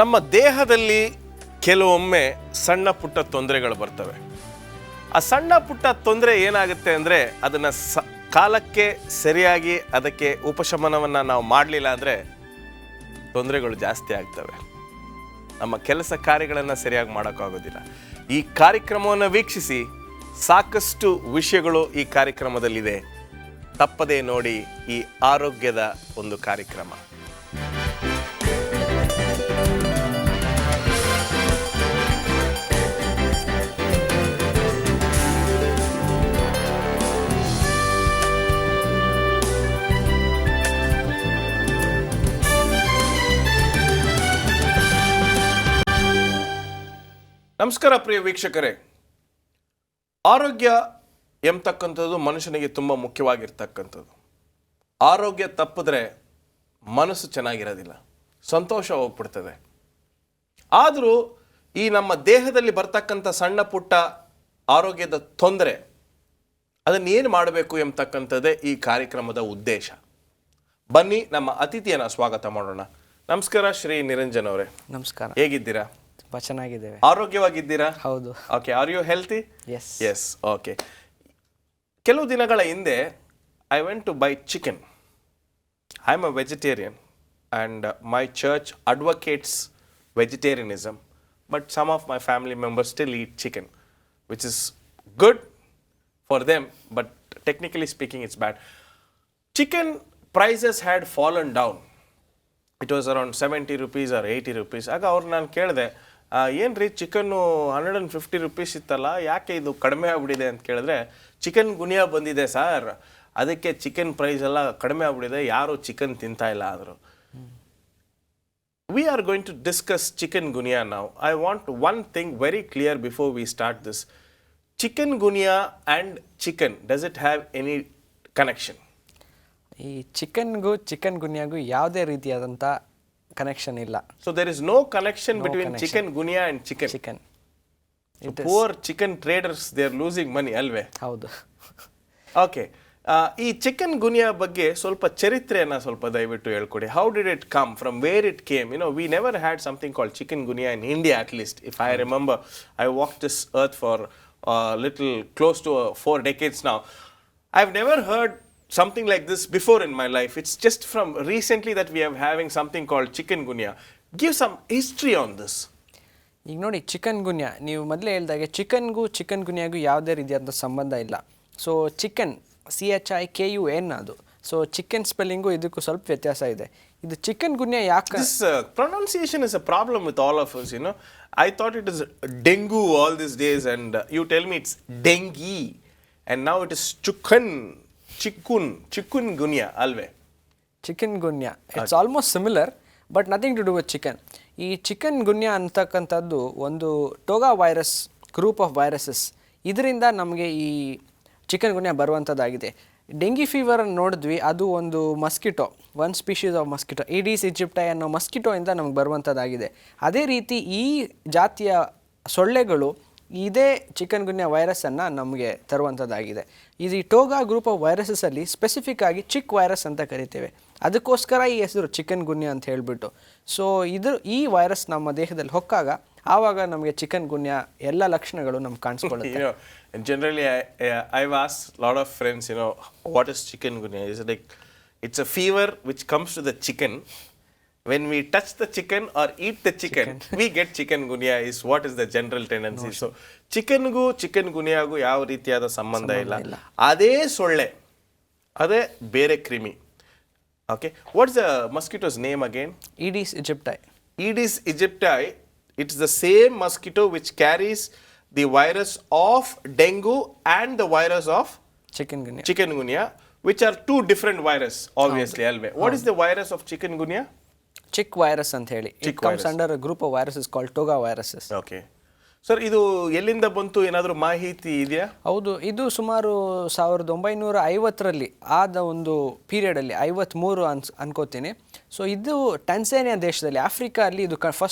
ನಮ್ಮ ದೇಹದಲ್ಲಿ ಕೆಲವೊಮ್ಮೆ ಸಣ್ಣ ಪುಟ್ಟ ತೊಂದರೆಗಳು ಬರ್ತವೆ. ಆ ಸಣ್ಣ ಪುಟ್ಟ ತೊಂದರೆ ಏನಾಗುತ್ತೆ ಅಂದರೆ ಅದನ್ನು ಕಾಲಕ್ಕೆ ಸರಿಯಾಗಿ ಅದಕ್ಕೆ ಉಪಶಮನವನ್ನು ನಾವು ಮಾಡಲಿಲ್ಲ ಅಂದರೆ ತೊಂದರೆಗಳು ಜಾಸ್ತಿ ಆಗ್ತವೆ. ನಮ್ಮ ಕೆಲಸ ಕಾರ್ಯಗಳನ್ನು ಸರಿಯಾಗಿ ಮಾಡೋಕ್ಕಾಗೋದಿಲ್ಲ. ಈ ಕಾರ್ಯಕ್ರಮವನ್ನು ವೀಕ್ಷಿಸಿ, ಸಾಕಷ್ಟು ವಿಷಯಗಳು ಈ ಕಾರ್ಯಕ್ರಮದಲ್ಲಿದೆ. ತಪ್ಪದೇ ನೋಡಿ ಈ ಆರೋಗ್ಯದ ಒಂದು ಕಾರ್ಯಕ್ರಮ. ನಮಸ್ಕಾರ ಪ್ರಿಯ ವೀಕ್ಷಕರೇ. ಆರೋಗ್ಯ ಎಂಬತಕ್ಕಂಥದ್ದು ಮನುಷ್ಯನಿಗೆ ತುಂಬ ಮುಖ್ಯವಾಗಿರ್ತಕ್ಕಂಥದ್ದು. ಆರೋಗ್ಯ ತಪ್ಪಿದ್ರೆ ಮನಸ್ಸು ಚೆನ್ನಾಗಿರೋದಿಲ್ಲ, ಸಂತೋಷ ಹೋಗ್ಬಿಡ್ತದೆ. ಆದರೂ ಈ ನಮ್ಮ ದೇಹದಲ್ಲಿ ಬರ್ತಕ್ಕಂಥ ಸಣ್ಣ ಪುಟ್ಟ ಆರೋಗ್ಯದ ತೊಂದರೆ ಅದನ್ನೇನು ಮಾಡಬೇಕು ಎಂಬತಕ್ಕಂಥದ್ದೇ ಈ ಕಾರ್ಯಕ್ರಮದ ಉದ್ದೇಶ. ಬನ್ನಿ ನಮ್ಮ ಅತಿಥಿಯನ್ನು ಸ್ವಾಗತ ಮಾಡೋಣ. ನಮಸ್ಕಾರ ಶ್ರೀ ನಿರಂಜನ್ ಅವರೇ. ನಮಸ್ಕಾರ. ಹೇಗಿದ್ದೀರಾ? ಚೆನ್ನಾಗಿದ್ದೇವೆ. ಆರೋಗ್ಯವಾಗಿದ್ದೀರಾ? ಹೌದು. Okay. Are you healthy? Yes. Okay. ಕೆಲವು ದಿನಗಳ ಹಿಂದೆ I went to buy chicken. I am a vegetarian and my church advocates vegetarianism, but some of my family members still eat chicken, which is good for them, but technically speaking it's bad. Chicken prices had fallen down. It was around 70 rupees or 80 rupees. ಆಗ ಅವ್ರು ನಾನು ಕೇಳಿದೆ, ಏನು ರೀ chicken 150 rupees ಇತ್ತಲ್ಲ, ಯಾಕೆ ಇದು ಕಡಿಮೆ ಆಗ್ಬಿಟ್ಟಿದೆ ಅಂತ ಕೇಳಿದ್ರೆ, ಚಿಕನ್ ಗುನಿಯಾ ಬಂದಿದೆ ಸರ್, ಅದಕ್ಕೆ ಚಿಕನ್ ಪ್ರೈಸ್ ಎಲ್ಲ ಕಡಿಮೆ ಆಗ್ಬಿಟ್ಟಿದೆ, ಯಾರು ಚಿಕನ್ ತಿಂತಾ ಇಲ್ಲ ಆದರು. We are going to discuss chikungunya now. I want one thing very clear before we start this. Chikungunya and chicken, does it have any connection? ಈ ಚಿಕನ್ ಗುನ್ಯಾಗೂ ಯಾವುದೇ ರೀತಿಯಾದಂಥ ಕನೆಕ್ಷನ್ ಇಲ್ಲ. So there is no connection between chikungunya and chicken. So poor chicken traders, they are losing money, alwe? ಹೌದು. Okay. ಈ ಚಿಕನ್ಗುನ್ಯಾ ಬಗ್ಗೆ ಸ್ವಲ್ಪ ಚರಿತ್ರೆಯನ್ನು ಸ್ವಲ್ಪ ದಯವಿಟ್ಟು ಹೇಳ್ಕೊಡಿ. How did it come? From where it came? You know, we never had something called chikungunya in India, at least. If I remember, I walked this earth for little close to 4 decades now. I've never heard something like this before in my life. It's just from recently that we are having something called chikungunya. Give some history on this. ಈಗ ನೋಡಿ, ಚಿಕನ್ಗುನ್ಯಾ ನೀವು ಮೊದಲೇ ಹೇಳಿದಾಗೆ ಚಿಕನ್ಗುನ್ಯಾಗೂ ಯಾವುದೇ ರೀತಿಯಾದಂಥ ಸಂಬಂಧ ಇಲ್ಲ. So chicken CHIKUN ಅದು. ಸೊ ಚಿಕನ್ ಸ್ಪೆಲ್ಲಿಂಗು ಇದಕ್ಕೂ ಸ್ವಲ್ಪ ವ್ಯತ್ಯಾಸ ಇದೆ. ಇದು ಚಿಕನ್ಗುನ್ಯಾ ಯಾಕೆ? This pronunciation is a problem with all of us, you know. I thought it is dengue all these days, and you tell me it's dengue, and now it is chikungunya, alve? Chikungunya it's almost similar, but nothing to do with chicken. ಈ chikungunya ಅಂತಕ್ಕಂಥದ್ದು ಒಂದು toga virus, group of viruses. ಇದರಿಂದ ನಮಗೆ ಈ chikungunya ಬರುವಂಥದ್ದಾಗಿದೆ. Dengue ಫೀವರನ್ನು ನೋಡಿದ್ವಿ, ಅದು ಒಂದು mosquito, one species of mosquito, Aedes aegypti ಅನ್ನೋ ಮಸ್ಕಿಟೋಯಿಂದ ನಮ್ಗೆ ಬರುವಂಥದ್ದಾಗಿದೆ. ಅದೇ ರೀತಿ ಈ ಜಾತಿಯ ಸೊಳ್ಳೆಗಳು ಇದೇ ಚಿಕನ್ಗುನ್ಯಾ ವೈರಸ್ಸನ್ನು ನಮಗೆ ತರುವಂಥದ್ದಾಗಿದೆ. ಇದು ಈ ಟೋಗಾ ಗ್ರೂಪ್ ಆಫ್ ವೈರಸಸಲ್ಲಿ ಸ್ಪೆಸಿಫಿಕ್ ಆಗಿ ಚಿಕ್ ವೈರಸ್ ಅಂತ ಕರಿತೇವೆ. ಅದಕ್ಕೋಸ್ಕರ ಈ ಹೆಸರು ಚಿಕನ್ಗುನ್ಯಾ ಅಂತ ಹೇಳಿಬಿಟ್ಟು. ಸೊ ಈ ವೈರಸ್ ನಮ್ಮ ದೇಹದಲ್ಲಿ ಹೊಕ್ಕಾಗ ಆವಾಗ ನಮಗೆ ಚಿಕನ್ಗುನ್ಯಾ ಎಲ್ಲ ಲಕ್ಷಣಗಳು ನಮ್ಗೆ ಕಾಣಿಸ್ಕೊಳ್ಳುತ್ತೆ. Generally, I've asked a lot of friends, you know, what is chikungunya? Is it like it's a fever which comes to the chicken. When we touch the chicken or eat the chicken, we get chikungunya is what is the general tendency. No, so chikungunyagu ಯಾವ ರೀತಿಯಾದ ಸಂಬಂಧ ಇಲ್ಲ. ಅದೇ ಸೊಳ್ಳೆ, ಅದೇ ಬೇರೆ ಕ್ರಿಮಿ. Okay, what's the mosquito's name again? Aedes aegypti. Aedes aegypti. It's the same mosquito which carries the virus of dengue and the virus of chikungunya, which are two different viruses, obviously. What is the virus of chikungunya? Chick virus ಅಂತ ಹೇಳಿ. It comes under a group of viruses called toga viruses. Okay. Sir, ಇದು ಎಲ್ಲಿಂದ ಬಂತು, ಏನಾದರೂ ಮಾಹಿತಿ ಇದೆಯಾ? ಹೌದು, ಇದು ಸುಮಾರು 1950ರಲ್ಲಿ ಆದ ಒಂದು ಪೀರಿಯಡಲ್ಲಿ, 53 ಅನ್ಕೋತೀನಿ. ಸೊ ಇದು ಟ್ಯಾನ್ಸಾನಿಯಾ ದೇಶದಲ್ಲಿ, ಆಫ್ರಿಕಾ ಅಲ್ಲಿ ಇದು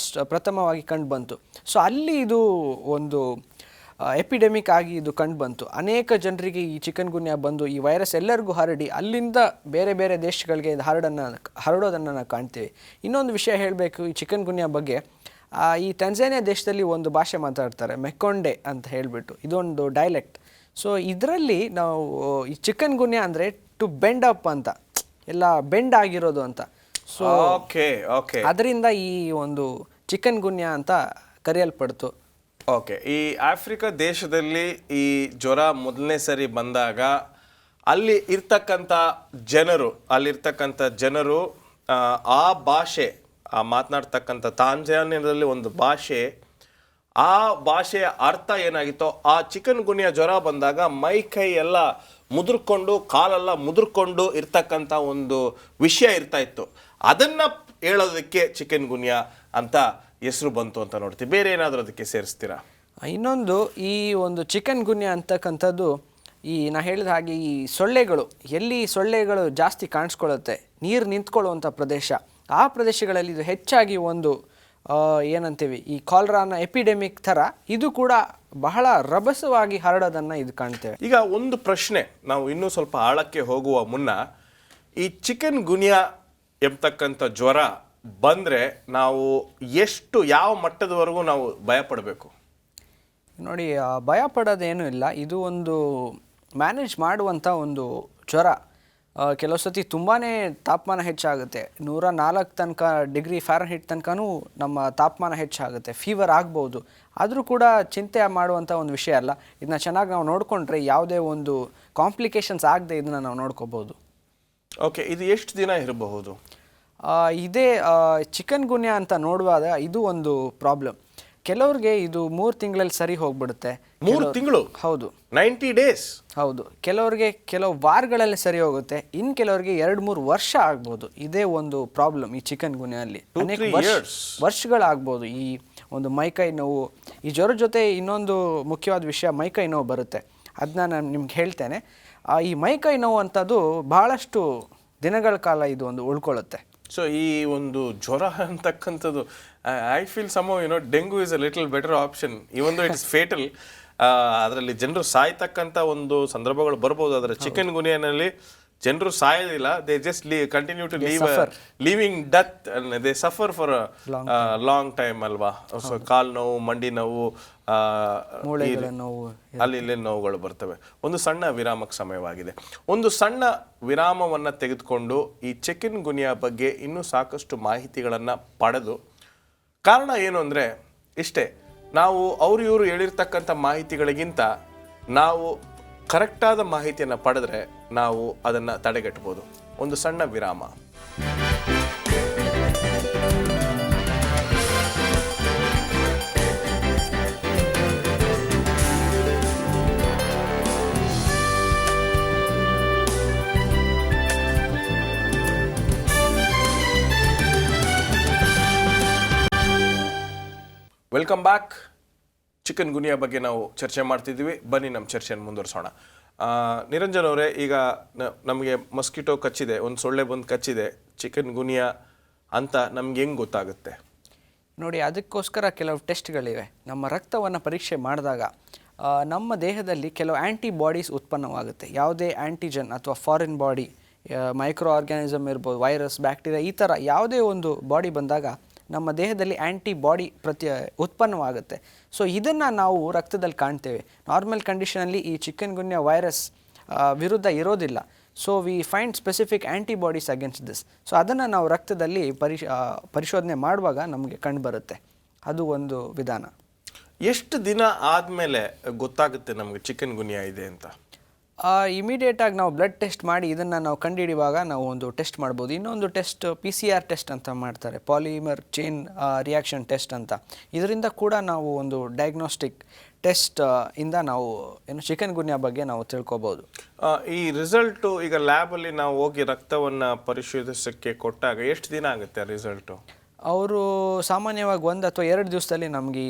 ಪ್ರಥಮವಾಗಿ ಕಂಡು ಬಂತು. ಸೊ ಅಲ್ಲಿ ಇದು ಒಂದು ಎಪಿಡೆಮಿಕ್ ಆಗಿ ಇದು ಕಂಡು ಬಂತು. ಅನೇಕ ಜನರಿಗೆ ಈ ಚಿಕನ್ಗುನ್ಯಾ ಬಂದು ಈ ವೈರಸ್ ಎಲ್ಲರಿಗೂ ಹರಡಿ ಅಲ್ಲಿಂದ ಬೇರೆ ಬೇರೆ ದೇಶಗಳಿಗೆ ಇದು ಹರಡೋದನ್ನು ನಾವು ಕಾಣ್ತೀವಿ. ಇನ್ನೊಂದು ವಿಷಯ ಹೇಳಬೇಕು ಈ ಚಿಕನ್ಗುನ್ಯಾ ಬಗ್ಗೆ. ಈ ಟೆನ್ಜಾನಿಯಾ ದೇಶದಲ್ಲಿ ಒಂದು ಭಾಷೆ ಮಾತಾಡ್ತಾರೆ, ಮೆಕೊಂಡೆ ಅಂತ ಹೇಳಿಬಿಟ್ಟು, ಇದೊಂದು ಡೈಲೆಕ್ಟ್. ಸೊ ಇದರಲ್ಲಿ ನಾವು ಈ ಚಿಕನ್ಗುನ್ಯಾ ಅಂದರೆ ಟು ಬೆಂಡ್ ಅಪ್ ಅಂತ, ಎಲ್ಲ ಬೆಂಡ್ ಆಗಿರೋದು ಅಂತ. ಸೊ ಅದರಿಂದ ಈ ಒಂದು ಚಿಕನ್ಗುನ್ಯಾ ಅಂತ ಕರೆಯಲ್ಪಡ್ತು. ಓಕೆ, ಈ ಆಫ್ರಿಕಾ ದೇಶದಲ್ಲಿ ಈ ಜ್ವರ ಮೊದಲನೇ ಸರಿ ಬಂದಾಗ ಅಲ್ಲಿರ್ತಕ್ಕಂಥ ಜನರು ಆ ಭಾಷೆ, ಆ ಮಾತನಾಡ್ತಕ್ಕಂಥ ತಾಂಜಾನಿಯಾದಲ್ಲಿ ಒಂದು ಭಾಷೆ, ಆ ಭಾಷೆಯ ಅರ್ಥ ಏನಾಗಿತ್ತೋ, ಆ ಚಿಕನ್ಗುನ್ಯಾ ಜ್ವರ ಬಂದಾಗ ಮೈ ಕೈ ಎಲ್ಲ ಮುದುರ್ಕೊಂಡು, ಕಾಲೆಲ್ಲ ಮುದುರ್ಕೊಂಡು ಇರ್ತಕ್ಕಂಥ ಒಂದು ವಿಷಯ ಇರ್ತಾ ಇತ್ತು. ಅದನ್ನು ಹೇಳೋದಕ್ಕೆ ಚಿಕನ್ಗುನ್ಯಾ ಅಂತ ಹೆಸರು ಬಂತು ಅಂತ ನೋಡ್ತೀವಿ. ಬೇರೆ ಏನಾದರೂ ಅದಕ್ಕೆ ಸೇರಿಸ್ತೀರಾ? ಇನ್ನೊಂದು, ಈ ಒಂದು ಚಿಕನ್ಗುನ್ಯಾ ಅಂತಕ್ಕಂಥದ್ದು ನಾ ಹೇಳಿದ ಹಾಗೆ ಈ ಸೊಳ್ಳೆಗಳು, ಎಲ್ಲಿ ಸೊಳ್ಳೆಗಳು ಜಾಸ್ತಿ ಕಾಣಿಸ್ಕೊಳ್ಳುತ್ತೆ, ನೀರು ನಿಂತ್ಕೊಳ್ಳುವಂಥ ಪ್ರದೇಶ, ಆ ಪ್ರದೇಶಗಳಲ್ಲಿ ಇದು ಹೆಚ್ಚಾಗಿ ಒಂದು ಏನಂತೀವಿ ಈ ಕಾಲರಾನ ಎಪಿಡೆಮಿಕ್ ಥರ ಇದು ಕೂಡ ಬಹಳ ರಭಸವಾಗಿ ಹರಡೋದನ್ನು ಇದು ಕಾಣ್ತೇವೆ. ಈಗ ಒಂದು ಪ್ರಶ್ನೆ, ನಾವು ಇನ್ನೂ ಸ್ವಲ್ಪ ಆಳಕ್ಕೆ ಹೋಗುವ ಮುನ್ನ, ಈ ಚಿಕನ್ಗುನ್ಯಾ ಎಂಬತಕ್ಕಂಥ ಜ್ವರ ಬಂದರೆ ನಾವು ಯಾವ ಮಟ್ಟದವರೆಗೂ ನಾವು ಭಯಪಡಬೇಕು? ನೋಡಿ, ಭಯ ಪಡೋದೇನೂ ಇಲ್ಲ. ಇದು ಒಂದು ಮ್ಯಾನೇಜ್ ಮಾಡುವಂಥ ಒಂದು ಜ್ವರ. ಕೆಲವು ಸತಿ ತುಂಬಾ ತಾಪಮಾನ ಹೆಚ್ಚಾಗುತ್ತೆ, 104 ತನಕ ಡಿಗ್ರಿ ಫ್ಯಾರನ್ಹೀಟ್ ತನಕನೂ ನಮ್ಮ ತಾಪಮಾನ ಹೆಚ್ಚಾಗುತ್ತೆ, ಫೀವರ್ ಆಗ್ಬೋದು. ಆದರೂ ಕೂಡ ಚಿಂತೆ ಮಾಡುವಂಥ ಒಂದು ವಿಷಯ ಅಲ್ಲ. ಇದನ್ನ ಚೆನ್ನಾಗಿ ನಾವು ನೋಡಿಕೊಂಡ್ರೆ ಯಾವುದೇ ಒಂದು ಕಾಂಪ್ಲಿಕೇಶನ್ಸ್ ಆಗದೆ ಇದನ್ನು ನಾವು ನೋಡ್ಕೋಬೋದು. ಓಕೆ, ಇದು ಎಷ್ಟು ದಿನ ಇರಬಹುದು? ಇದೇ ಚಿಕನ್ಗುನ್ಯಾ ಅಂತ ನೋಡುವಾಗ ಇದು ಒಂದು ಪ್ರಾಬ್ಲಮ್. ಕೆಲವ್ರಿಗೆ ಇದು 3 ತಿಂಗಳಲ್ಲಿ ಸರಿ ಹೋಗ್ಬಿಡುತ್ತೆ. 3 ತಿಂಗಳು? ಹೌದು, 90 ಡೇಸ್. ಹೌದು. ಕೆಲವ್ರಿಗೆ ಕೆಲವು ವಾರಗಳಲ್ಲಿ ಸರಿ ಹೋಗುತ್ತೆ, ಇನ್ನು ಕೆಲವರಿಗೆ 2-3 ವರ್ಷ ಆಗ್ಬೋದು. ಇದೇ ಒಂದು ಪ್ರಾಬ್ಲಮ್ ಈ ಚಿಕನ್ಗುನ್ಯಲ್ಲಿ. ಅನೇಕ ವರ್ಷಗಳಾಗ್ಬೋದು ಈ ಒಂದು ಮೈಕೈ ನೋವು. ಈ ಜ್ವರದ ಜೊತೆ ಇನ್ನೊಂದು ಮುಖ್ಯವಾದ ವಿಷಯ, ಮೈಕೈ ನೋವು ಬರುತ್ತೆ. ಅದನ್ನ ನಾನು ನಿಮ್ಗೆ ಹೇಳ್ತೇನೆ. ಈ ಮೈಕೈ ನೋವು ಅಂಥದ್ದು ಬಹಳಷ್ಟು ದಿನಗಳ ಕಾಲ ಇದು ಒಂದು ಉಳ್ಕೊಳ್ಳುತ್ತೆ. ಸೊ ಈ ಒಂದು ಜ್ವರ ಅಂತಕ್ಕಂಥದ್ದು, I feel somehow dengue is a little better option, even though it is fatal. ಅದರಲ್ಲಿ ಜನರು ಸಾಯ್ತಕ್ಕಂಥ ಒಂದು ಸಂದರ್ಭಗಳು ಬರ್ಬೋದು. ಅದರ ಚಿಕನ್ಗುನ್ಯಾನಲ್ಲಿ ಜನರು ಸಾಯೋದಿಲ್ಲ, they just continue to living death, they suffer for long time ಅಲ್ವಾ. ಸೊ ಕಾಲು ನೋವು, ಮಂಡಿ ನೋವು, ಅಲ್ಲಿ ಇಲ್ಲೇ ನೋವುಗಳು ಬರ್ತವೆ. ಒಂದು ಸಣ್ಣ ವಿರಾಮಕ್ಕೆ ಸಮಯವಾಗಿದೆ. ಒಂದು ಸಣ್ಣ ವಿರಾಮವನ್ನು ತೆಗೆದುಕೊಂಡು ಈ ಚಿಕನ್ಗುನ್ಯಾ ಬಗ್ಗೆ ಇನ್ನೂ ಸಾಕಷ್ಟು ಮಾಹಿತಿಗಳನ್ನು ಪಡೆದು, ಕಾರಣ ಏನು ಅಂದರೆ ಇಷ್ಟೇ, ನಾವು ಇವರು ಹೇಳಿರ್ತಕ್ಕಂಥ ಮಾಹಿತಿಗಳಿಗಿಂತ ನಾವು ಕರೆಕ್ಟಾದ ಮಾಹಿತಿಯನ್ನು ಪಡೆದ್ರೆ ನಾವು ಅದನ್ನು ತಡೆಗಟ್ಟಬಹುದು. ಒಂದು ಸಣ್ಣ ವಿರಾಮ. Welcome back. ಚಿಕನ್ಗುನ್ಯಾ ಬಗ್ಗೆ ನಾವು ಚರ್ಚೆ ಮಾಡ್ತಿದ್ದೀವಿ. ಬನ್ನಿ ನಮ್ಮ ಚರ್ಚೆಯನ್ನು ಮುಂದುವರಿಸೋಣ. ನಿರಂಜನ್ ಅವರೇ, ಈಗ ನಮಗೆ ಮಸ್ಕಿಟೋ ಕಚ್ಚಿದೆ, ಒಂದು ಸೊಳ್ಳೆ ಬಂದು ಕಚ್ಚಿದೆ, ಚಿಕನ್ಗುನ್ಯಾ ಅಂತ ನಮ್ಗೆ ಹೆಂಗೆ ಗೊತ್ತಾಗುತ್ತೆ? ನೋಡಿ, ಅದಕ್ಕೋಸ್ಕರ ಕೆಲವು ಟೆಸ್ಟ್ಗಳಿವೆ. ನಮ್ಮ ರಕ್ತವನ್ನು ಪರೀಕ್ಷೆ ಮಾಡಿದಾಗ ನಮ್ಮ ದೇಹದಲ್ಲಿ ಕೆಲವು ಆ್ಯಂಟಿಬಾಡೀಸ್ ಉತ್ಪನ್ನವಾಗುತ್ತೆ. ಯಾವುದೇ ಆ್ಯಂಟಿಜನ್ ಅಥವಾ ಫಾರಿನ್ ಬಾಡಿ, ಮೈಕ್ರೋ ಆರ್ಗ್ಯಾನಿಸಮ್ ಇರ್ಬೋದು, ವೈರಸ್, ಬ್ಯಾಕ್ಟೀರಿಯಾ, ಈ ಥರ ಯಾವುದೇ ಒಂದು ಬಾಡಿ ಬಂದಾಗ ನಮ್ಮ ದೇಹದಲ್ಲಿ ಆ್ಯಂಟಿಬಾಡಿ ಉತ್ಪನ್ನವಾಗುತ್ತೆ. ಸೊ ಇದನ್ನು ನಾವು ರಕ್ತದಲ್ಲಿ ಕಾಣ್ತೇವೆ. ನಾರ್ಮಲ್ ಕಂಡೀಷನಲ್ಲಿ ಈ ಚಿಕನ್ಗುನ್ಯಾ ವೈರಸ್ ವಿರುದ್ಧ ಇರೋದಿಲ್ಲ. So we find specific antibodies against this. So ಅದನ್ನು ನಾವು ರಕ್ತದಲ್ಲಿ ಪರಿಶೋಧನೆ ಮಾಡುವಾಗ ನಮಗೆ ಕಂಡುಬರುತ್ತೆ. ಅದು ಒಂದು ವಿಧಾನ. ಎಷ್ಟು ದಿನ ಆದಮೇಲೆ ಗೊತ್ತಾಗುತ್ತೆ ನಮಗೆ ಚಿಕನ್ಗುನ್ಯಾ ಇದೆ ಅಂತ? ಇಮಿಡಿಯೇಟಾಗಿ ನಾವು ಬ್ಲಡ್ ಟೆಸ್ಟ್ ಮಾಡಿ ಇದನ್ನು ನಾವು ಕಂಡುಹಿಡಿಯುವಾಗ ನಾವು ಒಂದು ಟೆಸ್ಟ್ ಮಾಡ್ಬೋದು. ಇನ್ನೊಂದು ಟೆಸ್ಟ್ PCR ಟೆಸ್ಟ್ ಅಂತ ಮಾಡ್ತಾರೆ, ಪಾಲಿಮರ್ ಚೈನ್ ರಿಯಾಕ್ಷನ್ ಟೆಸ್ಟ್ ಅಂತ. ಇದರಿಂದ ಕೂಡ ನಾವು ಒಂದು ಡಯಾಗ್ನೋಸ್ಟಿಕ್ ಟೆಸ್ಟ್ ಇಂದ ನಾವು ಚಿಕನ್ಗುನ್ಯಾ ಬಗ್ಗೆ ನಾವು ತಿಳ್ಕೊಬೋದು. ಈ ರಿಸಲ್ಟು ಈಗ ಲ್ಯಾಬಲ್ಲಿ ನಾವು ಹೋಗಿ ರಕ್ತವನ್ನು ಪರಿಶೋಧಿಸೋಕ್ಕೆ ಕೊಟ್ಟಾಗ ಎಷ್ಟು ದಿನ ಆಗುತ್ತೆ ರಿಸಲ್ಟು? ಅವರು ಸಾಮಾನ್ಯವಾಗಿ 1 ಅಥವಾ 2 ದಿವಸದಲ್ಲಿ ನಮಗೆ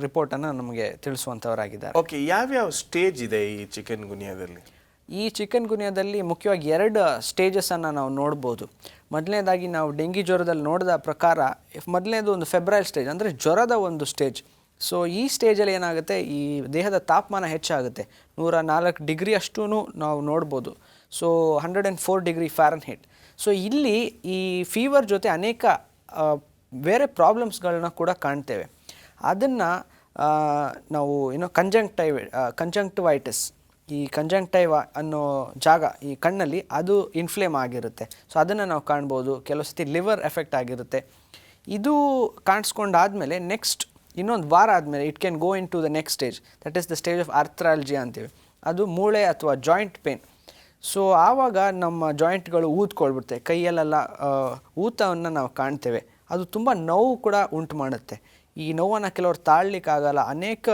ರಿಪೋರ್ಟನ್ನು ನಮಗೆ ತಿಳಿಸುವಂಥವರಾಗಿದ್ದಾರೆ. ಓಕೆ, ಯಾವ್ಯಾವ ಸ್ಟೇಜ್ ಇದೆ ಈ ಚಿಕನ್ಗುನ್ಯಾದಲ್ಲಿ? ಈ ಚಿಕನ್ಗುನ್ಯಾದಲ್ಲಿ ಮುಖ್ಯವಾಗಿ 2 ಸ್ಟೇಜಸನ್ನು ನಾವು ನೋಡ್ಬೋದು. ಮೊದಲನೇದಾಗಿ ನಾವು ಡೆಂಗಿ ಜ್ವರದಲ್ಲಿ ನೋಡಿದ ಪ್ರಕಾರ ಮೊದಲನೇದು ಒಂದು ಫೆಬ್ರೈಲ್ ಸ್ಟೇಜ್, ಅಂದರೆ ಜ್ವರದ ಒಂದು ಸ್ಟೇಜ್. ಸೊ ಈ ಸ್ಟೇಜಲ್ಲಿ ಏನಾಗುತ್ತೆ, ಈ ದೇಹದ ತಾಪಮಾನ ಹೆಚ್ಚಾಗುತ್ತೆ. 104 ಡಿಗ್ರಿ ಅಷ್ಟೂ ನಾವು ನೋಡ್ಬೋದು. So 104 degree Fahrenheit. ಸೊ ಇಲ್ಲಿ ಈ ಫೀವರ್ ಜೊತೆ ಅನೇಕ ಬೇರೆ ಪ್ರಾಬ್ಲಮ್ಸ್ಗಳನ್ನ ಕೂಡ ಕಾಣ್ತೇವೆ. ಅದನ್ನು ನಾವು ಕಂಜಂಕ್ಟಿವೈಟಿಸ್, ಈ ಕಂಜಂಕ್ಟೈವ ಅನ್ನೋ ಜಾಗ ಈ ಕಣ್ಣಲ್ಲಿ ಅದು ಇನ್ಫ್ಲೇಮ್ ಆಗಿರುತ್ತೆ. ಸೊ ಅದನ್ನು ನಾವು ಕಾಣ್ಬೋದು. ಕೆಲವು ಸತಿ ಲಿವರ್ ಎಫೆಕ್ಟ್ ಆಗಿರುತ್ತೆ. ಇದು ಕಾಣಿಸ್ಕೊಂಡಾದಮೇಲೆ ನೆಕ್ಸ್ಟ್ ಇನ್ನೊಂದು ವಾರ ಆದಮೇಲೆ it can go into the next stage, that is the stage of arthralgia ಅಂತೀವಿ. ಅದು ಮೂಳೆ ಅಥವಾ ಜಾಯಿಂಟ್ ಪೇನ್. ಸೊ ಆವಾಗ ನಮ್ಮ ಜಾಯಿಂಟ್ಗಳು ಊದ್ಕೊಳ್ಬಿಡುತ್ತೆ, ಕೈಯಲ್ಲೆಲ್ಲ ಊತವನ್ನು ನಾವು ಕಾಣ್ತೇವೆ. ಅದು ತುಂಬ ನೋವು ಕೂಡ ಉಂಟು ಮಾಡುತ್ತೆ. ಈ ನೋವನ್ನು ಕೆಲವರು ತಾಳ್ಲಿಕ್ಕಾಗಲ್ಲ. ಅನೇಕ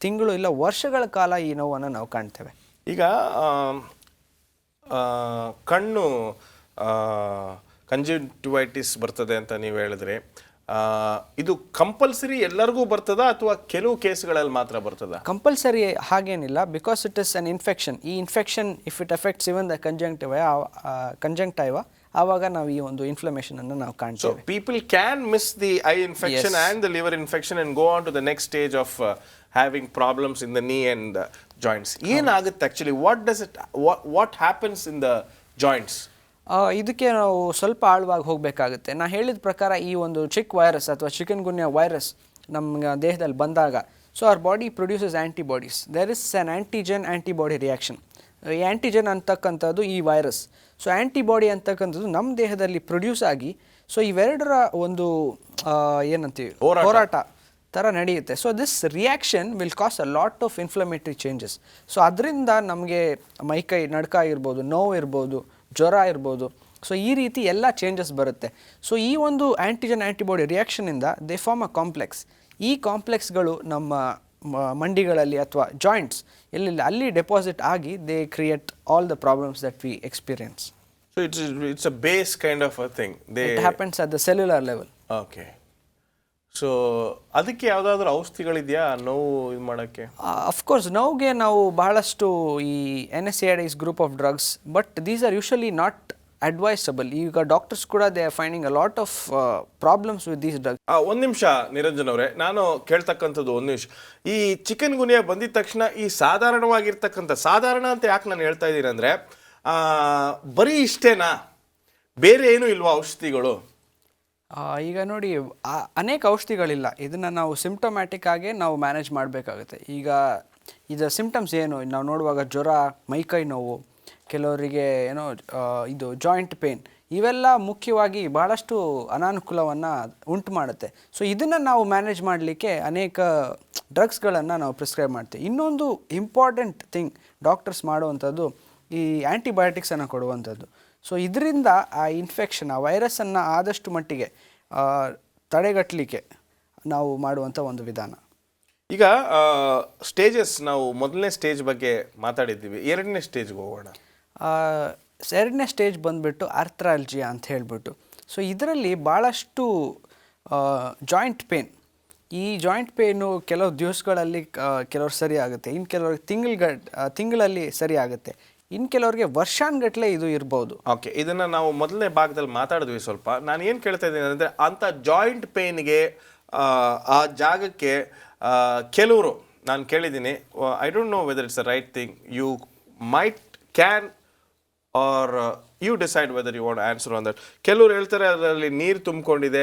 ತಿಂಗಳು ಇಲ್ಲ ವರ್ಷಗಳ ಕಾಲ ಈ ನೋವನ್ನು ನಾವು ಕಾಣ್ತೇವೆ. ಈಗ ಕಣ್ಣು ಕಂಜಂಕ್ಟಿವೈಟಿಸ್ ಬರ್ತದೆ ಅಂತ ನೀವು ಹೇಳಿದ್ರೆ, ಇದು ಕಂಪಲ್ಸರಿ ಎಲ್ಲರಿಗೂ ಬರ್ತದಾ ಅಥವಾ ಕೆಲವು ಕೇಸ್ಗಳಲ್ಲಿ ಮಾತ್ರ ಬರ್ತದಾ? ಕಂಪಲ್ಸರಿ ಹಾಗೇನಿಲ್ಲ, because it is an infection. ಈ infection if it affects even the conjunctiva ಆವಾಗ ನಾವು ಈ ಒಂದು ಇನ್ಫ್ಲಮೇಷನ್ ಅನ್ನು ನಾವು ಕಾಣ್ತೇವೆ. So people can miss the eye infection and the liver infection and go on to the next stage of having problems in the knee and joints. ಏನಾಗುತ್ತೆ actually? What happens in the joints? ಇದಕ್ಕೆ ನಾವು ಸ್ವಲ್ಪ ಆಳವಾಗಿ ಹೋಗಬೇಕಾಗುತ್ತೆ. ನಾನು ಹೇಳಿದ ಪ್ರಕಾರ ಈ ಒಂದು ವೈರಸ್ ಅಥವಾ ಚಿಕನ್ಗುನ್ಯಾ ವೈರಸ್ ನಮ್ಮ ದೇಹದಲ್ಲಿ ಬಂದಾಗ, so our body produces antibodies. There is an antigen antibody reaction. ಈ ಆ್ಯಂಟಿಜನ್ ಅಂತಕ್ಕಂಥದ್ದು ಈ ವೈರಸ್. ಸೊ ಆ್ಯಂಟಿಬಾಡಿ ಅಂತಕ್ಕಂಥದ್ದು ನಮ್ಮ ದೇಹದಲ್ಲಿ ಪ್ರೊಡ್ಯೂಸ್ ಆಗಿ, ಸೊ ಇವೆರಡರ ಒಂದು ಏನಂತೀವಿ ಹೋರಾಟ ಥರ ನಡೆಯುತ್ತೆ. So this reaction will cause a lot of inflammatory changes. So ಅದರಿಂದ ನಮಗೆ ಮೈಕೈ ನಡ್ಕ ಇರ್ಬೋದು, ನೋವು ಇರ್ಬೋದು, ಜ್ವರ ಇರ್ಬೋದು. ಸೊ ಈ ರೀತಿ ಎಲ್ಲ ಚೇಂಜಸ್ ಬರುತ್ತೆ. ಸೊ ಈ ಒಂದು ಆ್ಯಂಟಿಜನ್ ಆ್ಯಂಟಿಬಾಡಿ ರಿಯಾಕ್ಷನಿಂದ ದೇ ಫಾರ್ಮ್ ಅ ಕಾಂಪ್ಲೆಕ್ಸ್. ಈ ಕಾಂಪ್ಲೆಕ್ಸ್ಗಳು ನಮ್ಮ ಮಂಡಿಗಳಲ್ಲಿ ಅಥವಾ ಜಾಯಿಂಟ್ಸ್ ಎಲ್ಲೆಲ್ಲ ಅಲ್ಲಿ ಡೆಪಾಸಿಟ್ ಆಗಿ they create all the problems that we experience. So it's a base kind of a thing. It happens at the cellular level. Okay. So ಅದಕ್ಕೆ ಯಾವುದಾದ್ರೂ ಔಷಧಿಗಳಿದೆಯಾ ನೋವು ಇದು ಮಾಡೋಕ್ಕೆ? ಅಫ್ಕೋರ್ಸ್ ನೋವಿಗೆ ನಾವು ಬಹಳಷ್ಟು ಈ NSAIDs group of drugs, but these are usually not advisable. ಈಗ ಡಾಕ್ಟರ್ಸ್ ಕೂಡ they are finding a lot of problems with these drugs. ಒಂದು ನಿಮಿಷ ನಿರಂಜನ್ ಅವರೇ, ನಾನು ಕೇಳ್ತಕ್ಕಂಥದ್ದು ಒಂದು ನಿಮಿಷ. ಈ ಚಿಕನ್ಗುನ್ಯಾ ಬಂದಿದ ತಕ್ಷಣ ಈ ಸಾಧಾರಣವಾಗಿರ್ತಕ್ಕಂಥ, ಸಾಧಾರಣ ಅಂತ ಯಾಕೆ ನಾನು ಹೇಳ್ತಾ ಇದ್ದೀನಿ ಅಂದರೆ, ಬರೀ ಇಷ್ಟೇನಾ, ಬೇರೆ ಏನೂ ಇಲ್ವಾ ಔಷಧಿಗಳು? ಈಗ ನೋಡಿ, ಅನೇಕ ಔಷಧಿಗಳಿಲ್ಲ. ಇದನ್ನು ನಾವು ಸಿಂಪ್ಟಮ್ಯಾಟಿಕ್ ಆಗಿ ನಾವು ಮ್ಯಾನೇಜ್ ಮಾಡಬೇಕಾಗುತ್ತೆ. ಈಗ ಇದರ ಸಿಂಪ್ಟಮ್ಸ್ ಏನು ನಾವು ನೋಡುವಾಗ ಜ್ವರ, ಮೈಕೈ ನೋವು, ಕೆಲವರಿಗೆ ಇದು ಜಾಯಿಂಟ್ ಪೇನ್, ಇವೆಲ್ಲ ಮುಖ್ಯವಾಗಿ ಬಹಳಷ್ಟು ಅನಾನುಕೂಲವನ್ನು ಉಂಟು ಮಾಡುತ್ತೆ. ಸೊ ಇದನ್ನು ನಾವು ಮ್ಯಾನೇಜ್ ಮಾಡಲಿಕ್ಕೆ ಅನೇಕ ಡ್ರಗ್ಸ್ಗಳನ್ನು ನಾವು ಪ್ರಿಸ್ಕ್ರೈಬ್ ಮಾಡ್ತೀವಿ. ಇನ್ನೊಂದು ಇಂಪಾರ್ಟೆಂಟ್ ಥಿಂಗ್ ಡಾಕ್ಟರ್ಸ್ ಮಾಡುವಂಥದ್ದು ಈ ಆ್ಯಂಟಿಬಯೋಟಿಕ್ಸನ್ನು ಕೊಡುವಂಥದ್ದು. ಸೊ ಇದರಿಂದ ಆ ಇನ್ಫೆಕ್ಷನ್, ಆ ವೈರಸ್ಸನ್ನು ಆದಷ್ಟು ಮಟ್ಟಿಗೆ ತಡೆಗಟ್ಟಲಿಕ್ಕೆ ನಾವು ಮಾಡುವಂಥ ಒಂದು ವಿಧಾನ. ಈಗ ಸ್ಟೇಜಸ್, ನಾವು ಮೊದಲನೇ ಸ್ಟೇಜ್ ಬಗ್ಗೆ ಮಾತಾಡಿದ್ದೀವಿ, ಎರಡನೇ ಸ್ಟೇಜ್ಗೆ ಹೋಗೋಣ. ಎರಡನೇ ಸ್ಟೇಜ್ ಬಂದುಬಿಟ್ಟು ಆರ್ಥ್ರಾಲಜಿ ಅಂತ ಹೇಳಿಬಿಟ್ಟು. ಸೊ ಇದರಲ್ಲಿ ಭಾಳಷ್ಟು ಜಾಯಿಂಟ್ ಪೇನ್, ಈ ಜಾಯಿಂಟ್ ಪೇನು ಕೆಲವು ದಿವಸಗಳಲ್ಲಿ ಕೆಲವ್ರು ಸರಿ ಆಗುತ್ತೆ, ಇನ್ನು ಕೆಲವ್ರಿಗೆ ತಿಂಗಳಲ್ಲಿ ಸರಿ ಆಗುತ್ತೆ, ಇನ್ನು ಕೆಲವರಿಗೆ ವರ್ಷಾನ್ಗಟ್ಟಲೆ ಇದು ಇರ್ಬೋದು. ಓಕೆ, ಇದನ್ನು ನಾವು ಮೊದಲನೇ ಭಾಗದಲ್ಲಿ ಮಾತಾಡಿದ್ವಿ ಸ್ವಲ್ಪ. ನಾನು ಏನು ಕೇಳ್ತಾ ಇದ್ದೀನಿ ಅಂದರೆ, ಅಂಥ ಜಾಯಿಂಟ್ ಪೇನ್ಗೆ ಆ ಜಾಗಕ್ಕೆ ಕೆಲವರು ನಾನು ಕೇಳಿದ್ದೀನಿ, I don't know whether it's a right thing, you might can are you decide whether you want answer on that. ಕೆಲವರು ಹೇಳ್ತಾರೆ ಅದರಲ್ಲಿ ನೀರು ತುಂಬಿಕೊಂಡಿದೆ,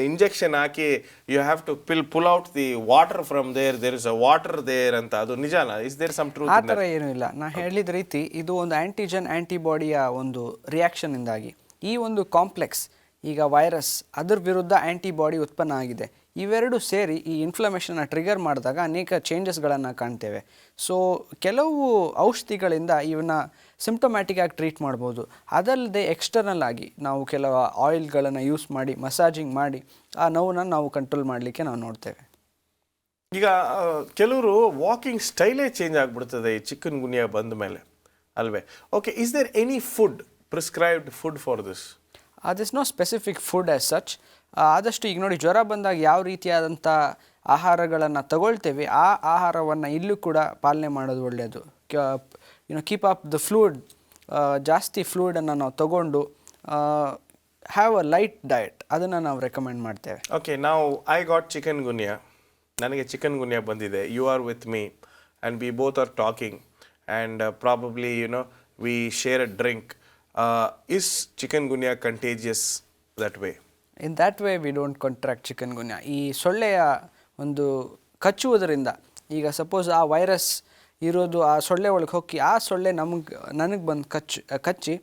ಇಂಜೆಕ್ಷನ್ ಹಾಕಿ you have to pull out the water from there is a water there ಅಂತ. ಅದು ನಿಜಾನಾ? Is there some truth? ಆ ಥರ ಏನೂ ಇಲ್ಲ. ನಾನು ಹೇಳಿದ ರೀತಿ ಇದು ಒಂದು ಆ್ಯಂಟಿಜನ್ ಆ್ಯಂಟಿಬಾಡಿಯ ಒಂದು ರಿಯಾಕ್ಷನ್ನಿಂದಾಗಿ ಈ ಒಂದು ಕಾಂಪ್ಲೆಕ್ಸ್, ಈಗ ವೈರಸ್, ಅದ್ರ ವಿರುದ್ಧ ಆ್ಯಂಟಿಬಾಡಿ ಉತ್ಪನ್ನ ಆಗಿದೆ. ಇವೆರಡು ಸೇರಿ ಈ ಇನ್ಫ್ಲಮೇಷನ್ನ ಟ್ರಿಗರ್ ಮಾಡಿದಾಗ ಅನೇಕ ಚೇಂಜಸ್ಗಳನ್ನು ಕಾಣ್ತೇವೆ. ಸೊ ಕೆಲವು ಔಷಧಿಗಳಿಂದ ಇವನ್ನ ಸಿಂಪ್ಟಮ್ಯಾಟಿಕ್ ಆಗಿ ಟ್ರೀಟ್ ಮಾಡ್ಬೋದು. ಅದಲ್ಲದೆ ಎಕ್ಸ್ಟರ್ನಲ್ ಆಗಿ ನಾವು ಕೆಲವು ಆಯಿಲ್ಗಳನ್ನು ಯೂಸ್ ಮಾಡಿ, ಮಸಾಜಿಂಗ್ ಮಾಡಿ ಆ ನೋವನ್ನು ನಾವು ಕಂಟ್ರೋಲ್ ಮಾಡಲಿಕ್ಕೆ ನಾವು ನೋಡ್ತೇವೆ. ಈಗ ಕೆಲವರು ವಾಕಿಂಗ್ ಸ್ಟೈಲೇ ಚೇಂಜ್ ಆಗಿಬಿಡ್ತದೆ ಈ ಚಿಕನ್ಗುನ್ಯಾ ಬಂದ ಮೇಲೆ, ಅಲ್ವೇ? Okay, is there any food, prescribed food for this? This no specific food as such. ಆದಷ್ಟು ಈಗ ನೋಡಿ, ಜ್ವರ ಬಂದಾಗ ಯಾವ ರೀತಿಯಾದಂಥ ಆಹಾರಗಳನ್ನು ತಗೊಳ್ತೇವೆ ಆ ಆಹಾರವನ್ನು ಇಲ್ಲೂ ಕೂಡ ಪಾಲನೆ ಮಾಡೋದು ಒಳ್ಳೆಯದು. ಕೀಪ್ ಅಪ್ ದ ಫ್ಲೂಯಿಡ್, ಜಾಸ್ತಿ ಫ್ಲೂಯಿಡನ್ನು ನಾವು ತಗೊಂಡು ಹ್ಯಾವ್ ಅ ಲೈಟ್ ಡಯಟ್, ಅದನ್ನು ನಾವು ರೆಕಮೆಂಡ್ ಮಾಡ್ತೇವೆ. ಓಕೆ, ನಾವು ಐ ಗಾಟ್ ಚಿಕನ್ಗುನ್ಯಾ, ನನಗೆ ಚಿಕನ್ ಗುನ್ಯಾ ಬಂದಿದೆ, you are with me and we both are talking and probably we share a drink, is chikungunya contagious that way? In that way we don't contract chikungunya. ಈ ಸೊಳ್ಳೆಯ ಒಂದು ಕಚ್ಚುವುದರಿಂದ, ಈಗ suppose ಆ virus ಇರೋದು ಆ ಸೊಳ್ಳೆ ಒಳಗೆ ಹೋಗಿ ಆ ಸೊಳ್ಳೆ ನನಗೆ ಬಂದು ಕಚ್ಚಿ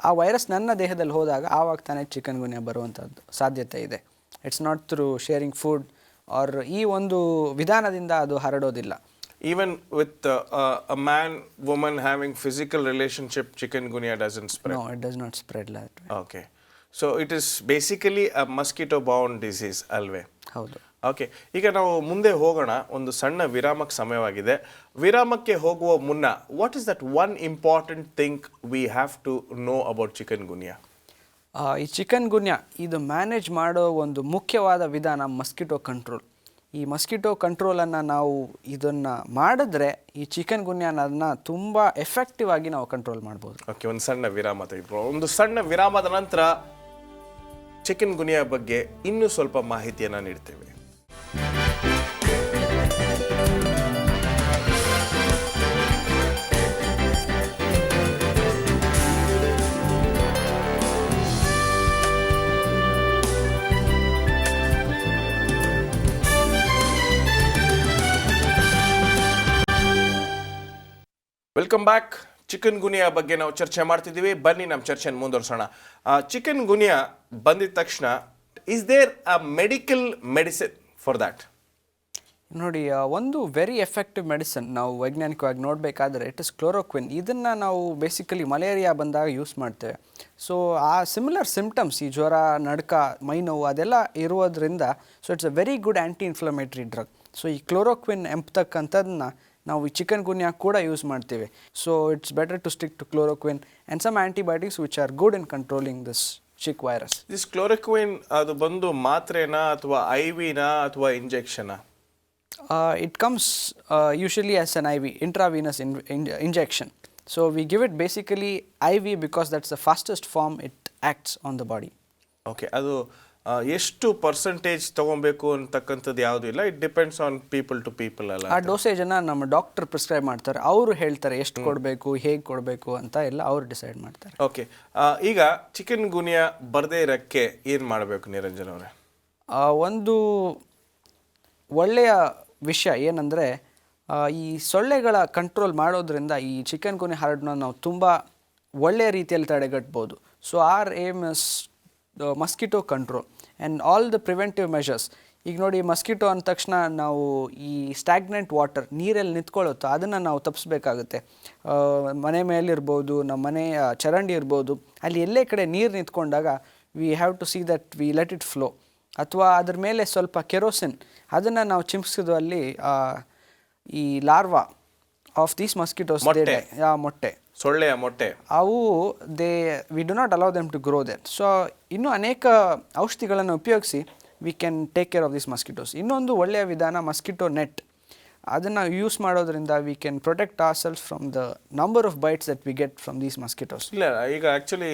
ಆ ವೈರಸ್ ನನ್ನ ದೇಹದಲ್ಲಿ ಹೋದಾಗ ಆವಾಗ ತಾನೇ ಚಿಕನ್ ಗುನ್ಯಾ ಬರುವಂಥದ್ದು ಸಾಧ್ಯತೆ ಇದೆ. It's not through sharing food or ಈ ಒಂದು ವಿಧಾನದಿಂದ ಅದು ಹರಡೋದಿಲ್ಲ. Even with a man, woman having physical relationship, chikungunya doesn't spread? No, it does not spread that way. Okay. So it is basically a mosquito-bound disease, ಅಲ್ವೇ? ಹೌದು. Okay, ಈಗ ನಾವು ಮುಂದೆ ಹೋಗೋಣ. ಒಂದು ಸಣ್ಣ ವಿರಾಮಕ್ಕೆ ಸಮಯವಾಗಿದೆ. ವಿರಾಮಕ್ಕೆ ಹೋಗುವ ಮುನ್ನ, what is that one important thing we have to know about chikungunya? ಈ ಚಿಕನ್ ಗುನ್ಯಾ ಇದು ಮ್ಯಾನೇಜ್ ಮಾಡೋ ಒಂದು ಮುಖ್ಯವಾದ ವಿಧಾನ ಮಸ್ಕಿಟೋ ಕಂಟ್ರೋಲ್. ಈ ಮಸ್ಕಿಟೋ ಕಂಟ್ರೋಲನ್ನು ನಾವು ಇದನ್ನು ಮಾಡಿದ್ರೆ ಈ ಚಿಕನ್ ಗುನ್ಯಾನ ತುಂಬ ಎಫೆಕ್ಟಿವ್ ಆಗಿ ನಾವು ಕಂಟ್ರೋಲ್ ಮಾಡ್ಬೋದು. ಓಕೆ, ಒಂದು ಸಣ್ಣ ವಿರಾಮ ತೆಗೆದುಕೊಳ್ಳೋಣ. ಒಂದು ಸಣ್ಣ ವಿರಾಮದ ನಂತರ ಚಿಕನ್ ಗುನ್ಯಾ ಬಗ್ಗೆ ಇನ್ನೂ ಸ್ವಲ್ಪ ಮಾಹಿತಿಯನ್ನು ನೀಡ್ತೇವೆ. Welcome back. ಚಿಕನ್ ಗುನ್ಯಾ ಬಗ್ಗೆ ನಾವು ಚರ್ಚೆ ಮಾಡ್ತಿದ್ದೀವಿ. ಬನ್ನಿ ನಮ್ಮ ಚರ್ಚೆನ ಮುಂದುವರ್ಸೋಣ. ಚಿಕನ್ ಗುನ್ಯಾ ಬಂದಿದ ತಕ್ಷಣ is there a medical medicine for that? ನೋಡಿ, ಒಂದು ವೆರಿ ಎಫೆಕ್ಟಿವ್ ಮೆಡಿಸಿನ್ ನಾವು ವೈಜ್ಞಾನಿಕವಾಗಿ ನೋಡಬೇಕಾದ್ರೆ ಇಟ್ ಇಸ್ ಕ್ಲೋರೋಕ್ವಿನ್. ಇದನ್ನು ನಾವು ಬೇಸಿಕಲಿ ಮಲೇರಿಯಾ ಬಂದಾಗ ಯೂಸ್ ಮಾಡ್ತೇವೆ. ಸೊ ಆ ಸಿಮಿಲರ್ ಸಿಮ್ಟಮ್ಸ್, ಈ ಜ್ವರ, ನಡ್ಕ, ಮೈ ನೋವು ಅದೆಲ್ಲ ಇರೋದ್ರಿಂದ so it's a very good anti inflammatory drug. So ಈ ಕ್ಲೋರೋಕ್ವಿನ್ ಎಂಬತಕ್ಕಂಥದ್ದನ್ನ ನಾವು ಈ ಚಿಕನ್ ಗುನ್ಯಾ ಕೂಡ ಯೂಸ್ ಮಾಡ್ತೀವಿ. So it's better to stick to chloroquine and some antibiotics which are good in controlling this chick virus. This chloroquine ಅದು ಬಂದು ಮಾತ್ರೆನಾ ಅಥವಾ ಐವಿನಾ ಅಥವಾ ಇಂಜೆಕ್ಷನಾ? It comes usually as an IV, intravenous injection. So we give it basically IV because that's the fastest form it acts on the body. Okay, ಅದು ಎಷ್ಟು percentage ತಗೊಬೇಕು ಅಂತಕ್ಕಂಥದ್ದು ಯಾವುದೂ ಇಲ್ಲ, it depends on people to people ಅಲ್ಲ? ಆ ಡೋಸೇಜನ್ನು ನಮ್ಮ doctor prescribe ಮಾಡ್ತಾರೆ. ಅವರು ಹೇಳ್ತಾರೆ ಎಷ್ಟು ಕೊಡಬೇಕು, ಹೇಗೆ ಕೊಡಬೇಕು ಅಂತ ಎಲ್ಲ ಅವರು ಡಿಸೈಡ್ ಮಾಡ್ತಾರೆ. ಓಕೆ, ಈಗ ಚಿಕನ್ ಗುನ್ಯಾ ಬರದೇ ಇರೋಕ್ಕೆ ಏನು ಮಾಡಬೇಕು ನಿರಂಜನ್ ಅವರೇ? ಒಂದು ಒಳ್ಳೆಯ ವಿಷಯ ಏನಂದರೆ, ಈ ಸೊಳ್ಳೆಗಳ ಕಂಟ್ರೋಲ್ ಮಾಡೋದ್ರಿಂದ ಈ ಚಿಕನ್ ಗುನ್ಯಾ ಹರಡನ್ನ ನಾವು ತುಂಬ ಒಳ್ಳೆಯ ರೀತಿಯಲ್ಲಿ ತಡೆಗಟ್ಬೋದು. So our aim is mosquito control and all the preventive measures. ಈಗ ನೋಡಿ, ಮಸ್ಕಿಟೋ ಅಂದ ತಕ್ಷಣ ನಾವು ಈ ಸ್ಟ್ಯಾಗ್ನೆಂಟ್ ವಾಟರ್, ನೀರಲ್ಲಿ ನಿಂತ್ಕೊಳ್ಳುತ್ತೋ ಅದನ್ನು ನಾವು ತಪ್ಪಿಸ್ಬೇಕಾಗುತ್ತೆ. ಮನೆ ಮೇಲಿರ್ಬೋದು, ನಮ್ಮ ಮನೆಯ ಚರಂಡಿ ಇರ್ಬೋದು, ಅಲ್ಲಿ ಎಲ್ಲೇ ಕಡೆ ನೀರು ನಿಂತ್ಕೊಂಡಾಗ we have to see that we let it flow. ಅಥವಾ ಅದ್ರ ಮೇಲೆ ಸ್ವಲ್ಪ ಕೆರೋಸಿನ್ ಅದನ್ನು ನಾವು ಚಿಮ್ಸಿದ್ರಲ್ಲಿ ಈ ಲಾರ್ವಾ ಆಫ್ ದೀಸ್ ಮಸ್ಕಿಟೋಸ್, ಮೊಟ್ಟೆ, ಸೊಳ್ಳೆಯ ಮೊಟ್ಟೆ, ಅವು we do not allow them to grow there. So ಇನ್ನೂ ಅನೇಕ ಔಷಧಿಗಳನ್ನು ಉಪಯೋಗಿಸಿ we can take care of these mosquitoes. ಇನ್ನೊಂದು ಒಳ್ಳೆಯ ವಿಧಾನ ಮಸ್ಕಿಟೋ ನೆಟ್. ಅದನ್ನು ಯೂಸ್ ಮಾಡೋದ್ರಿಂದ we can protect our selves from the number of bites that we get from these mosquitoes. ಇಲ್ಲ, ಈಗ ಆ್ಯಕ್ಚುಲಿ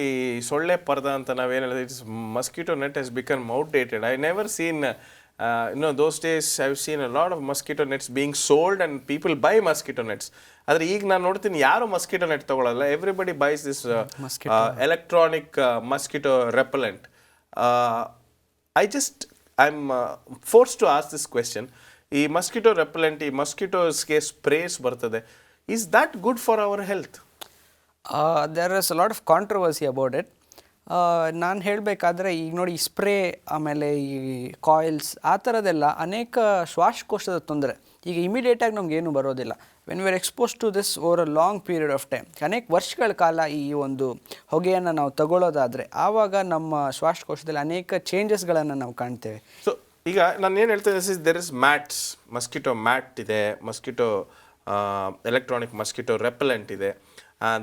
ಸೊಳ್ಳೆ ಪರ್ದ ಅಂತ ನಾವೇನು ಹೇಳಿದ್ರೆ it's mosquito net has become outdated. I never seen those days I've seen a lot of mosquito nets being sold and people buy mosquito nets. ಆದರೆ ಈಗ ನಾನು ನೋಡ್ತೀನಿ ಯಾರು ಮಸ್ಕಿಟೋ ನೆಟ್ ತಗೊಳ್ಳಲ್ಲ. Everybody buys this electronic mosquito repellent. I am force to ask this question. ಈ mosquito repellent, ಈ ಮಸ್ಕಿಟೋಸ್ಗೆ sprays ಬರ್ತದೆ, is that good for our health? There is a lot of controversy about it. ನಾನು ಹೇಳಬೇಕಾದ್ರೆ ಈಗ ನೋಡಿ, ಈ ಸ್ಪ್ರೇ ಆಮೇಲೆ ಈ ಕಾಯಿಲ್ಸ್ ಆ ಥರದ್ದೆಲ್ಲ ಅನೇಕ ಶ್ವಾಸಕೋಶದ ತೊಂದರೆ. ಈಗ ಇಮಿಡಿಯೇಟಾಗಿ ನಮಗೇನು ಬರೋದಿಲ್ಲ. When we are expose to this over a long period of time, ಅನೇಕ ವರ್ಷಗಳ ಕಾಲ ಈ ಒಂದು ಹೊಗೆಯನ್ನು ನಾವು ತಗೊಳ್ಳೋದಾದರೆ ಆವಾಗ ನಮ್ಮ ಶ್ವಾಸಕೋಶದಲ್ಲಿ ಅನೇಕ ಚೇಂಜಸ್ಗಳನ್ನು ನಾವು ಕಾಣ್ತೇವೆ. ಸೊ ಈಗ ನಾನು ಏನು ಹೇಳ್ತೇನೆ, there is mats, mosquito mat ಇದೆ, ಮಸ್ಕಿಟೋ ಎಲೆಕ್ಟ್ರಾನಿಕ್ ಮಸ್ಕಿಟೋ ರೆಪಲೆಂಟ್ ಇದೆ,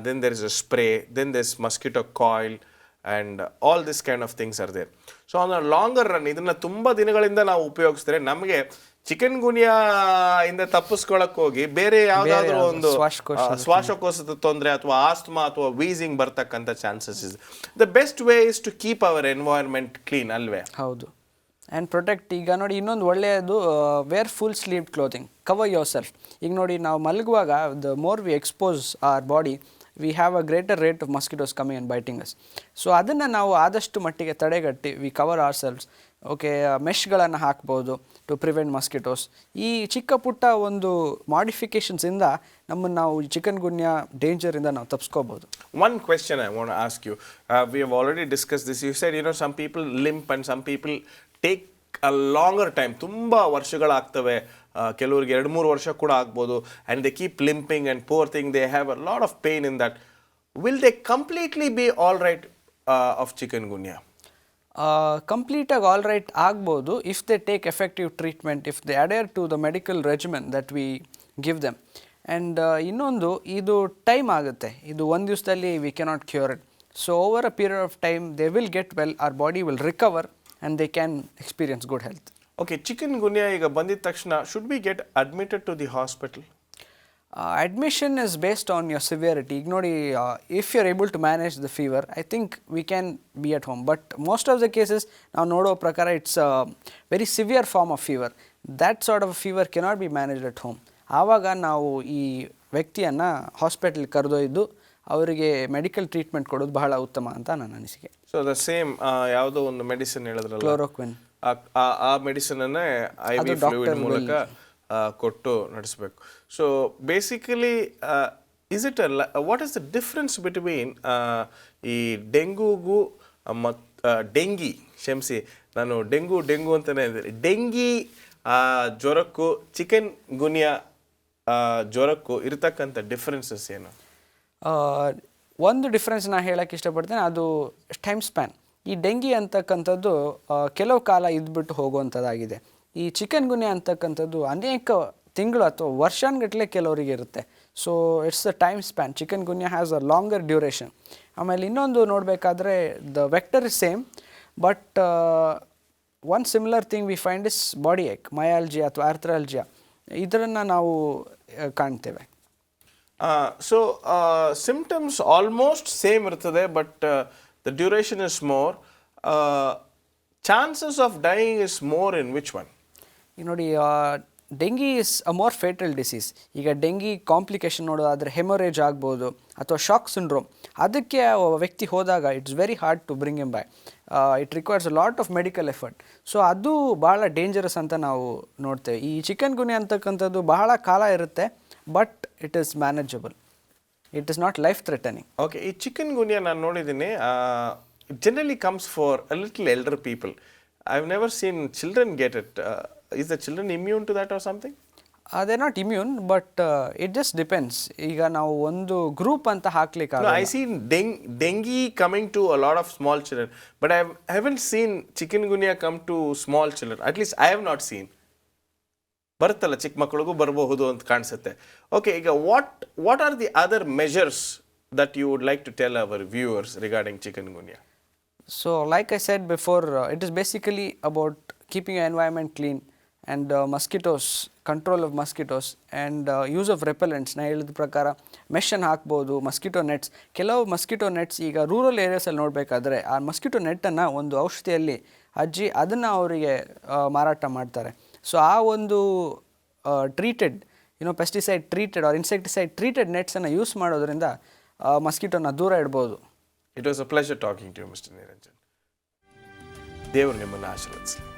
then there is a spray, then there is mosquito coil and all this kind of things are there. So on a longer run ಇದನ್ನು ತುಂಬ ದಿನಗಳಿಂದ ನಾವು ಉಪಯೋಗಿಸಿದ್ರೆ ನಮಗೆ chicken ಗುನ್ಯಾ ಇಂದ ತಪ್ಪಿಸ್ಕೊಳಕ್ಕೆ ಹೋಗಿ ಬೇರೆ ಯಾವುದಾದ್ರೂ ಒಂದು ಶ್ವಾಸಕೋಶದ ತೊಂದರೆ ಅಥವಾ ಆಸ್ತಮಾ ಅಥವಾ ವೀಸಿಂಗ್ ಬರ್ತಕ್ಕಂಥ ಚಾನ್ಸಸ್ ಇದೆ. The best way is to keep our environment clean, ಅಲ್ವೇ? ಹೌದು. And protect. ಈಗ ನೋಡಿ ಇನ್ನೊಂದು ಒಳ್ಳೆಯದು, wear full sleeve clothing, cover yourself. ಈಗ ನೋಡಿ ನಾವು ಮಲಗುವಾಗ the more we expose our body, we have a greater rate of mosquitoes coming and biting us. So ಅದನ್ನು ನಾವು ಆದಷ್ಟು ಮಟ್ಟಿಗೆ ತಡೆಗಟ್ಟಿ we cover ourselves. Okay, ಮೆಶ್ಗಳನ್ನು ಹಾಕ್ಬೋದು ಟು ಪ್ರಿವೆಂಟ್ ಮಸ್ಕಿಟೋಸ್. ಈ ಚಿಕ್ಕ ಪುಟ್ಟ ಒಂದು ಮಾಡಿಫಿಕೇಷನ್ಸಿಂದ ನಮ್ಮನ್ನು ನಾವು ಚಿಕನ್ ಗುನ್ಯಾ ಡೇಂಜರಿಂದ ನಾವು ತಪ್ಪಿಸ್ಕೋಬೋದು. One question I want to ask you. We have already discussed this. You said, some people limp and some people take a longer time. ತುಂಬ ವರ್ಷಗಳಾಗ್ತವೆ, ಕೆಲವರಿಗೆ 2-3 ವರ್ಷ ಕೂಡ ಆಗ್ಬೋದು. And they keep limping and poor thing, they have a lot of pain in that. Will they completely be all right of chikungunya? ಕಂಪ್ಲೀಟಾಗಿ all right ಆಗ್ಬೋದು if they take effective treatment, if they adhere to the medical regimen that we give them. And ಇನ್ನೊಂದು, ಇದು time ಆಗುತ್ತೆ, ಇದು ಒಂದು ದಿವಸದಲ್ಲಿ we cannot cure it. So over a period of time they will get well, our body will recover and they can experience good health. Okay, chikungunya ಈಗ ಬಂದಿದ ತಕ್ಷಣ should be get admitted to the hospital? Admission is based on your severity. ಈಗ ನೋಡಿ, if you are able to manage the fever, I think we can be at home. But most of the cases ನಾವು ನೋಡೋ ಪ್ರಕಾರ it's a very severe form of fever. That sort of a fever cannot be managed at home. ಆವಾಗ ನಾವು ಈ ವ್ಯಕ್ತಿಯನ್ನು hospital ಕರೆದೊಯ್ದು ಅವರಿಗೆ medical treatment ಕೊಡೋದು ಬಹಳ ಉತ್ತಮ ಅಂತ ನನ್ನ ಅನಿಸಿಕೆ. ಸೊ ದ ಸೇಮ್ ಯಾವುದೋ ಒಂದು ಮೆಡಿಸಿನ್ ಹೇಳಿದ್ರಲ್ಲ, ಕ್ಲೋರೋಕ್ವಿನ್, ಆ ಮೆಡಿಸಿನನ್ನೇ IV ಫ್ಲೂಯಿಡ್ ಮೂಲಕ ಕೊಟ್ಟು ನಡೆಸಬೇಕು. So basically is it what is the difference between ಈ ಡೆಂಗೂಗೂ ಮತ್ತು ಡೆಂಗಿ, ಕ್ಷಮಿಸಿ ನಾನು ಡೆಂಗು ಅಂತಲೇ ಇದ್ದೀನಿ, ಡೆಂಗಿ ಜ್ವರಕ್ಕೂ ಚಿಕನ್ ಗುನ್ಯಾ ಜ್ವರಕ್ಕೂ ಇರತಕ್ಕಂಥ ಡಿಫ್ರೆನ್ಸಸ್ ಏನು? ಒಂದು ಡಿಫ್ರೆನ್ಸ್ ನಾನು ಹೇಳೋಕ್ಕೆ ಇಷ್ಟಪಡ್ತೇನೆ, ಅದು ಟೈಮ್ ಸ್ಪ್ಯಾನ್. ಈ ಡೆಂಗಿ ಅಂತಕ್ಕಂಥದ್ದು ಕೆಲವು ಕಾಲ ಇದ್ಬಿಟ್ಟು ಹೋಗುವಂಥದ್ದಾಗಿದೆ. ಈ ಚಿಕನ್ ಗುನ್ಯಾ ಅಂತಕ್ಕಂಥದ್ದು ಅನೇಕ ತಿಂಗಳು ಅಥವಾ ವರ್ಷಾನುಗಟ್ಟಲೆ ಕೆಲವರಿಗೆ ಇರುತ್ತೆ. So it's the time span. Chikungunya has a longer duration. ಆಮೇಲೆ ಇನ್ನೊಂದು ನೋಡಬೇಕಾದ್ರೆ the vector is same, but one similar thing we find is body ache, myalgia ಅಥವಾ ಆರ್ಥ್ರಾಲ್ಜಿಯಾ, ಇದನ್ನು ನಾವು ಕಾಣ್ತೇವೆ. ಸೊ ಸಿಂಪ್ಟಮ್ಸ್ ಆಲ್ಮೋಸ್ಟ್ ಸೇಮ್ ಇರ್ತದೆ, but the duration is more. Chances of dying is more in which one? ಈಗ ನೋಡಿ, dengue is a more fatal disease. ಈಗ dengue complication ನೋಡೋದಾದರೆ haemorrhage ಆಗ್ಬೋದು ಅಥವಾ ಶಾಕ್ ಸಿಂಡ್ರೋಮ್. ಅದಕ್ಕೆ ವ್ಯಕ್ತಿ ಹೋದಾಗ it's very hard to bring em by. It requires a lot of medical effort. So ಅದು ಭಾಳ ಡೇಂಜರಸ್ ಅಂತ ನಾವು ನೋಡ್ತೇವೆ. ಈ ಚಿಕನ್ ಗುನ್ಯಾ ಅಂತಕ್ಕಂಥದ್ದು ಬಹಳ ಕಾಲ ಇರುತ್ತೆ, but it is manageable. It is not life threatening. Okay, ಈ ಚಿಕನ್ ಗುನ್ಯಾ ನಾನು ನೋಡಿದ್ದೀನಿ, it generally comes for a little elder people. I have never seen children get it. Is the children immune to that or something? They're not immune, but it just depends. ಈಗ ನಾವು ಒಂದು group ಅಂತ ಹಾಕ್ಲಿಕ್ಕೆ I seen dengue coming to a lot of small children, but I haven't seen chikungunya come to small children. At least I have not seen. ಬರುತ್ತಲ್ಲ, ಚಿಕ್ಕ ಮಕ್ಕಳಿಗೂ ಬರಬಹುದು ಅಂತ ಕಾಣಿಸುತ್ತೆ. ಓಕೆ, ಈಗ what are the other measures that you would like to tell our viewers regarding chikungunya? So like I said before, it is basically about keeping your environment clean and mosquitoes, control of mosquitoes and use of repellents. ನಾ ಹೇಳಿದ ಪ್ರಕಾರ ಮೆಷನ್ನು ಹಾಕ್ಬೋದು, mosquito nets. ಕೆಲವು mosquito nets ಈಗ rural ಏರಿಯಾಸಲ್ಲಿ ನೋಡಬೇಕಾದ್ರೆ ಆ mosquito ನೆಟ್ಟನ್ನು ಒಂದು ಔಷಧಿಯಲ್ಲಿ ಹಚ್ಚಿ ಅದನ್ನು ಅವರಿಗೆ ಮಾರಾಟ ಮಾಡ್ತಾರೆ. ಸೊ ಆ ಒಂದು treated pesticide treated or insecticide treated ನೆಟ್ಸನ್ನು ಯೂಸ್ ಮಾಡೋದ್ರಿಂದ ಮಸ್ಕಿಟೋನ ದೂರ ಇಡ್ಬೋದು. It was a pleasure talking to you, Mr. Niranjan. ದೇವರು ನಿಮ್ಮನ್ನು ಆಶೀರ್ವದಿಸಲಿ.